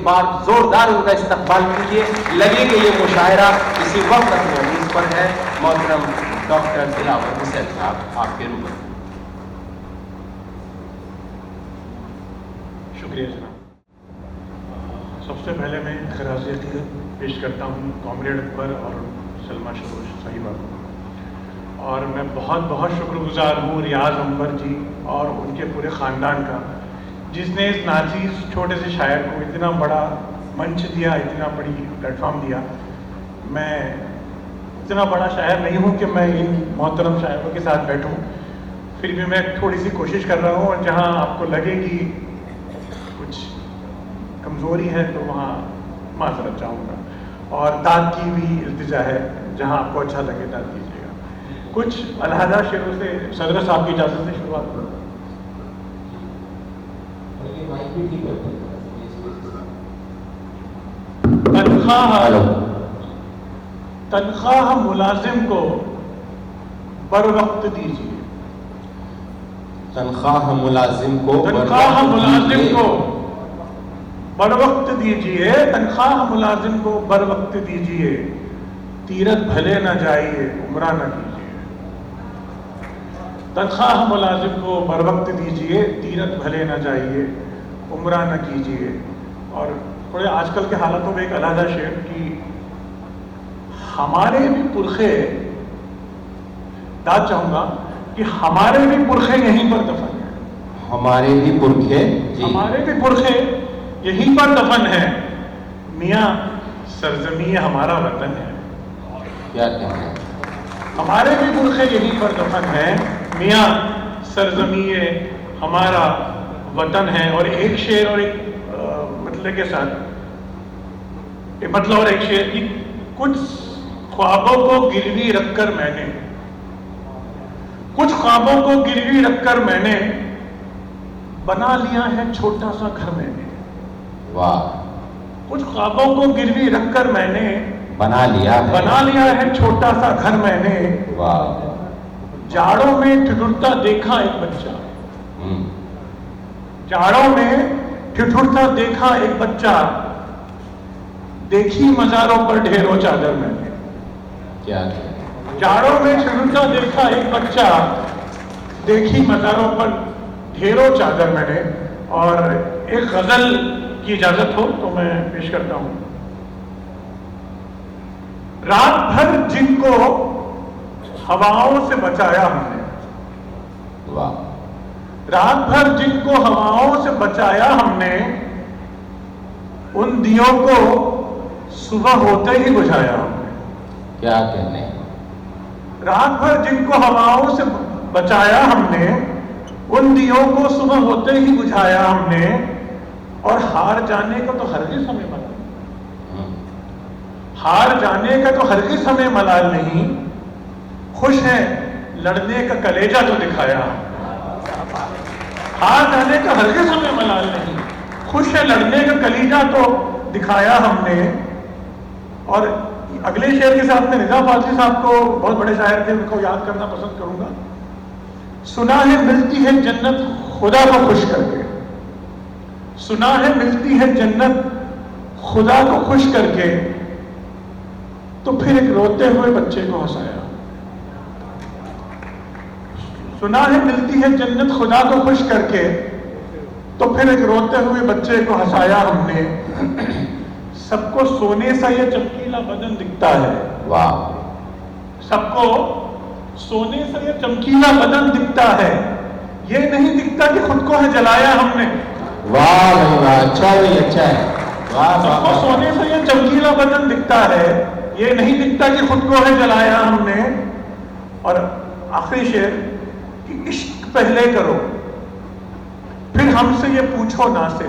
ایک بار زوردار ان کا استقبال کیجیے. لگے کہ یہ مشاعرہ اسی وقت موضوع پر ہے. محترم ڈاکٹر دلاور حسین صاحب آپ کے روبرو. شکریہ جناب. سب سے پہلے میں خراج عقیدت پیش کرتا ہوں کامریڈ اکبر اور سلمہ شروش صاحبہ کو. اور میں بہت بہت شکر گزار ہوں ریاض انور جی اور ان کے پورے خاندان کا، جس نے اس ناچیز چھوٹے سے شاعر کو اتنا بڑا منچ دیا، اتنا بڑی پلیٹ فارم دیا. میں اتنا بڑا شاعر نہیں ہوں کہ میں ان محترم شاعروں کے ساتھ بیٹھوں، پھر بھی میں تھوڑی سی کوشش کر رہا ہوں، اور جہاں آپ کو لگے کہ کچھ کمزوری ہے تو وہاں معذرت چاہوں گا. اور داد کی بھی التجا ہے، جہاں آپ کو اچھا لگے داد کیجیے گا. کچھ علیحدہ شعروں سے صدر صاحب کی اجازت سے شروعات کروں. تنخواہ ملازم کو بر وقت دیجیے. تنخواہ ملازم کو تنخواہ ملازم کو بر وقت دیجیے. تنخواہ ملازم کو بر وقت دیجیے. تیرت بھلے نہ جائیے عمرہ نہ کیجیے. تنخواہ ملازم کو بر وقت دیجیے. تیرت بھلے نہ جائیے عمرہ نہ کیجیے. اور تھوڑے آج کل کے حالاتوں میں ایک علیحدہ شعر کی ہمارے بھی پرخے داد چاہوں گا کہ ہمارے بھی پرخے یہیں پر دفن ہیں. ہمارے بھی پرکھے ہمارے بھی پرخے یہیں پر دفن ہیں. میاں سرزمین ہمارا وطن ہے. کیا کہتے ہیں؟ ہمارے بھی پرخے یہیں پر دفن ہیں. میاں سرزمین ہمارا وطن ہے. اور ایک شعر اور ایک مطلب کے ساتھ مطلب اور ایک شعر کی کچھ خوابوں کو گروی رکھ کر میں نے کچھ خوابوں کو گروی رکھ کر میں نے بنا لیا ہے چھوٹا سا گھر میں نے. واہ. کچھ خوابوں کو گروی رکھ کر میں نے بنا لیا ہے چھوٹا سا گھر میں نے. واہ. جاڑوں میں ٹھٹھرتا دیکھا ایک بچہ. جاڑوں میں ٹھٹھرتا دیکھا ایک بچہ. دیکھی مزاروں پر ڈھیروں چادر میں نے. کیا جاڑوں میں ٹھٹھرتا دیکھا ایک بچہ. دیکھی مزاروں پر ڈھیروں چادر میں نے. اور ایک غزل کی اجازت ہو تو میں پیش کرتا ہوں. رات بھر جن کو ہواؤں سے بچایا ہم نے. واہ. رات بھر جن کو ہواؤں سے بچایا ہم نے ان دیوں کو صبح ہوتے ہی بجھایا ہم نے. کیا کہنے. رات بھر جن کو ہواؤں سے بچایا ہم نے ان دیوں کو صبح ہوتے ہی بجھایا ہم نے. اور ہار جانے کا تو ہرگز ہمیں ملال ہار جانے کا تو ہرگز ہمیں ملال نہیں. خوش ہے لڑنے کا کلیجہ تو دکھایا ہم نے. ہار جانے کا ہرگز ہمیں ملال نہیں. خوش ہے لڑنے کا کلیجہ تو دکھایا ہم نے. اور اگلے شعر کے ساتھ میں رضا فاضلی صاحب کو بہت بڑے شاعر تھے، ان کو یاد کرنا پسند کروں گا. سنا ہے ملتی ہے جنت خدا کو خوش کر کے. سنا ہے ملتی ہے جنت خدا کو خوش کر کے. تو پھر ایک روتے ہوئے بچے کو ہنسایا. سنا ہے ملتی ہے جنت خدا کو خوش کر کے. تو پھر ایک روتے ہوئے بچے کو ہنسایا ہم نے. سب کو سونے سا یہ چمکیلا بدن دکھتا ہے. واہ. سب کو سونے سا یہ چمکیلا بدن دکھتا ہے. یہ نہیں دکھتا کہ خود کو ہے جلایا ہم نے. واہ. اچھا ہے اچھا ہے. سب کو سونے سے یہ چمکیلا بدن دکھتا ہے. یہ نہیں دکھتا کہ خود کو ہے جلایا ہم نے. اور آخری شعر کہ عشق پہلے کرو پھر ہم سے یہ پوچھو نا سے.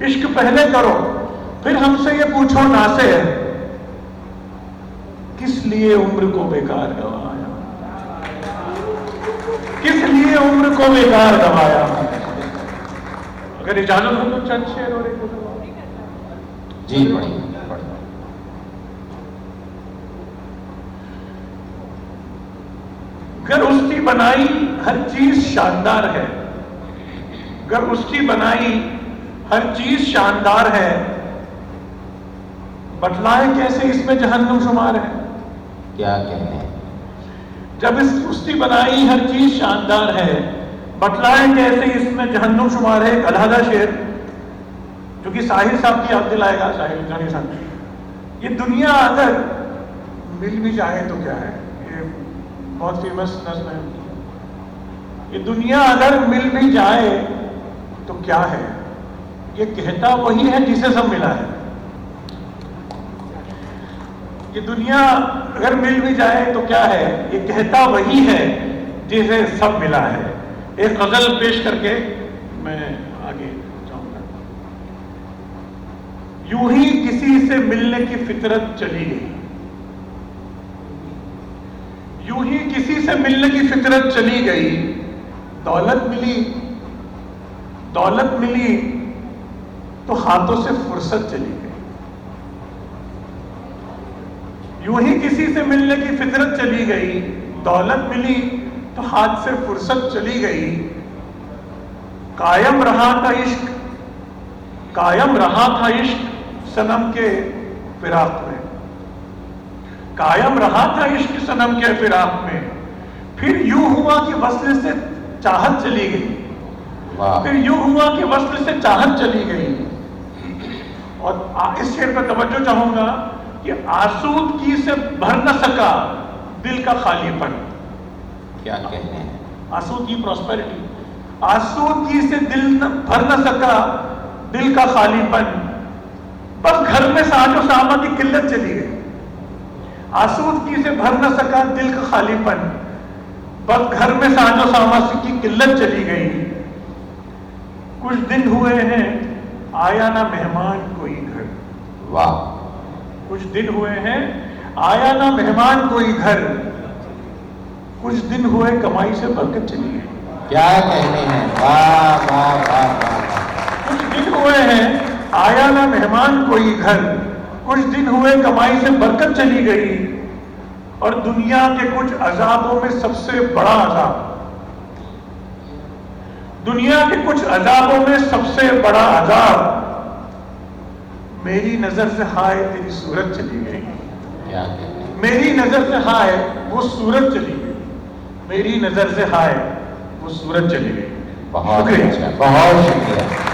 عشق پہلے کرو پھر ہم سے یہ پوچھو نا سے. کس لیے عمر کو بیکار گوایا. کس لیے عمر کو بیکار گوایا. اگر اجازت ہو تو چند شعر اور ایک جی گر اس کی بنائی ہر چیز شاندار ہے. گر اس کی بنائی ہر چیز شاندار ہے، بتلائیں کیسے اس میں جہنم شمار ہے؟ کیا کہنے ہیں؟ جب اس کی بنائی ہر چیز شاندار ہے، بتلائیں کیسے اس میں جہنم شمار ہے؟ ایک علیحدہ شعر جو کہ ساحر صاحب کی یاد دلائے گا، ساحر جانی صاحب. یہ دنیا اگر مل بھی جائے تو کیا ہے، یہ بہت فیمس نظم ہے. یہ دنیا اگر مل بھی جائے تو کیا ہے، یہ کہتا وہی ہے جسے سب ملا ہے. یہ دنیا اگر مل بھی جائے تو کیا ہے، یہ کہتا وہی ہے جسے سب ملا ہے. ایک غزل پیش کر کے میں آگے جاؤں گا. یوں ہی کسی سے ملنے کی فطرت چلی گئی، یوں ہی کسی سے ملنے کی فطرت چلی گئی. دولت ملی، دولت ملی تو ہاتھوں سے فرصت چلی گئی. یوں ہی کسی سے ملنے کی فطرت چلی گئی، دولت ملی تو ہاتھ سے فرصت چلی گئی. قائم رہا تھا عشق، قائم رہا تھا عشق صنم کے فراق میں، قائم رہا تھا عشق صنم کے فراق میں. پھر یوں ہوا کہ وصل سے چاہت چلی گئی، پھر یوں ہوا کہ وصل سے چاہت چلی گئی. اور اس شعر پر توجہ چاہوں گا کہ آسودگی سے بھر نہ سکا دل کا خالی پن. کیا کہنے ہیں؟ آسودگی، پراسپیرٹی. آسودگی سے دل بھر نہ سکا دل کا خالی پن، بس گھر میں ساز و ساما کی قلت چلی گئی. آسودگی سے بھر نہ سکا دل کا خالی پن، بس گھر میں ساز و ساما کی قلت چلی گئی. کچھ دن ہوئے ہیں آیا نہ مہمان کوئی گھر. واہ. کچھ دن ہوئے ہیں آیا نہ مہمان کوئی گھر، کچھ دن ہوئے کمائی سے برکت چلی گئی. کیا کہنے ہیں؟ واہ واہ واہ واہ. کچھ دن ہوئے ہیں آیا نہ مہمان کوئی گھر، کچھ دن ہوئے کمائی سے برکت چلی گئی. اور دنیا کے کچھ عذابوں میں سب سے بڑا عذاب، دنیا کے کچھ عذابوں میں سب سے بڑا عذاب میری نظر سے ہائے تیری صورت چلی گئی. کیا کہنے ہیں؟ میری نظر سے ہائے وہ صورت چلی گئی، میری نظر سے ہائے وہ صورت چلی گئی. بہت اچھا، بہت شکریہ.